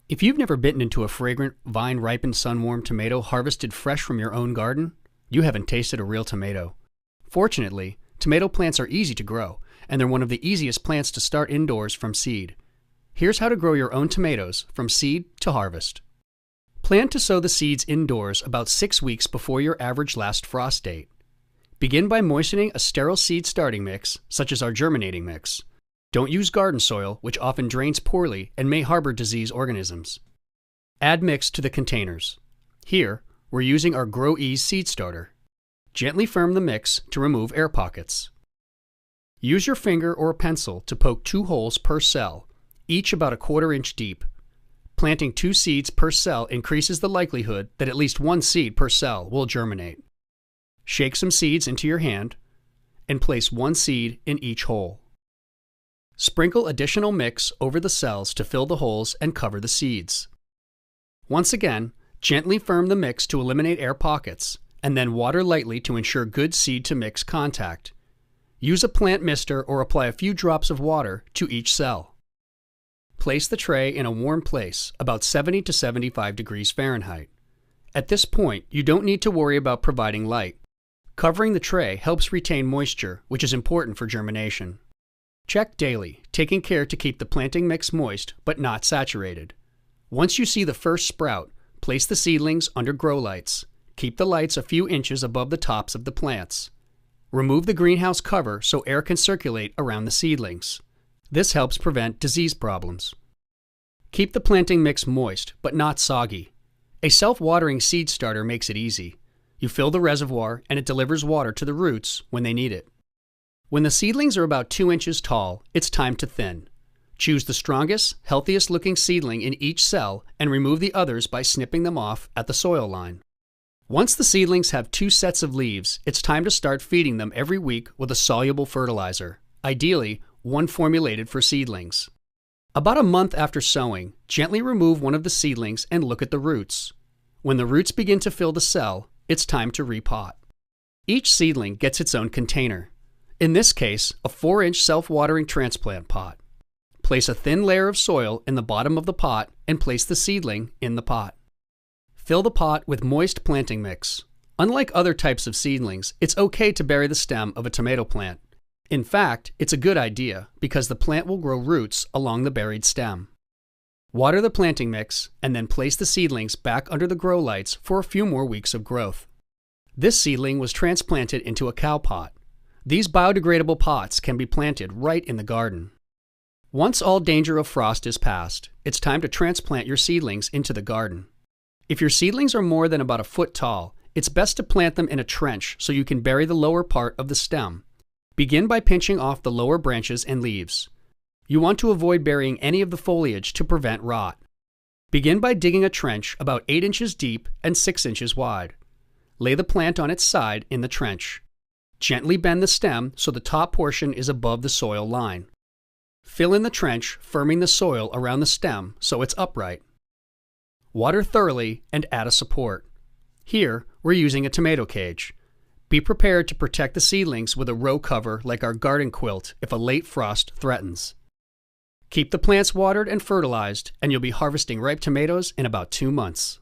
If you've never bitten into a fragrant, vine-ripened, sun-warmed tomato harvested fresh from your own garden, you haven't tasted a real tomato. Fortunately, tomato plants are easy to grow, and they're one of the easiest plants to start indoors from seed. Here's how to grow your own tomatoes from seed to harvest. Plan to sow the seeds indoors about 6 weeks before your average last frost date. Begin by moistening a sterile seed starting mix, such as our germinating mix. Don't use garden soil, which often drains poorly and may harbor disease organisms. Add mix to the containers. Here, we're using our Grow Ease seed starter. Gently firm the mix to remove air pockets. Use your finger or a pencil to poke 2 holes per cell, each about a 1/4 inch deep. Planting 2 seeds per cell increases the likelihood that at least 1 seed per cell will germinate. Shake some seeds into your hand and place 1 seed in each hole. Sprinkle additional mix over the cells to fill the holes and cover the seeds. Once again, gently firm the mix to eliminate air pockets, and then water lightly to ensure good seed-to-mix contact. Use a plant mister or apply a few drops of water to each cell. Place the tray in a warm place, about 70 to 75 degrees Fahrenheit. At this point, you don't need to worry about providing light. Covering the tray helps retain moisture, which is important for germination. Check daily, taking care to keep the planting mix moist but not saturated. Once you see the first sprout, place the seedlings under grow lights. Keep the lights a few inches above the tops of the plants. Remove the greenhouse cover so air can circulate around the seedlings. This helps prevent disease problems. Keep the planting mix moist but not soggy. A self-watering seed starter makes it easy. You fill the reservoir and it delivers water to the roots when they need it. When the seedlings are about 2 inches tall, it's time to thin. Choose the strongest, healthiest looking seedling in each cell and remove the others by snipping them off at the soil line. Once the seedlings have 2 sets of leaves, it's time to start feeding them every week with a soluble fertilizer, ideally one formulated for seedlings. About a month after sowing, gently remove one of the seedlings and look at the roots. When the roots begin to fill the cell, it's time to repot. Each seedling gets its own container. In this case, a 4-inch self-watering transplant pot. Place a thin layer of soil in the bottom of the pot and place the seedling in the pot. Fill the pot with moist planting mix. Unlike other types of seedlings, it's okay to bury the stem of a tomato plant. In fact, it's a good idea because the plant will grow roots along the buried stem. Water the planting mix and then place the seedlings back under the grow lights for a few more weeks of growth. This seedling was transplanted into a cow pot. These biodegradable pots can be planted right in the garden. Once all danger of frost is past, it's time to transplant your seedlings into the garden. If your seedlings are more than about a foot tall, it's best to plant them in a trench so you can bury the lower part of the stem. Begin by pinching off the lower branches and leaves. You want to avoid burying any of the foliage to prevent rot. Begin by digging a trench about 8 inches deep and 6 inches wide. Lay the plant on its side in the trench. Gently bend the stem so the top portion is above the soil line. Fill in the trench, firming the soil around the stem so it's upright. Water thoroughly and add a support. Here, we're using a tomato cage. Be prepared to protect the seedlings with a row cover like our garden quilt if a late frost threatens. Keep the plants watered and fertilized, and you'll be harvesting ripe tomatoes in about 2 months.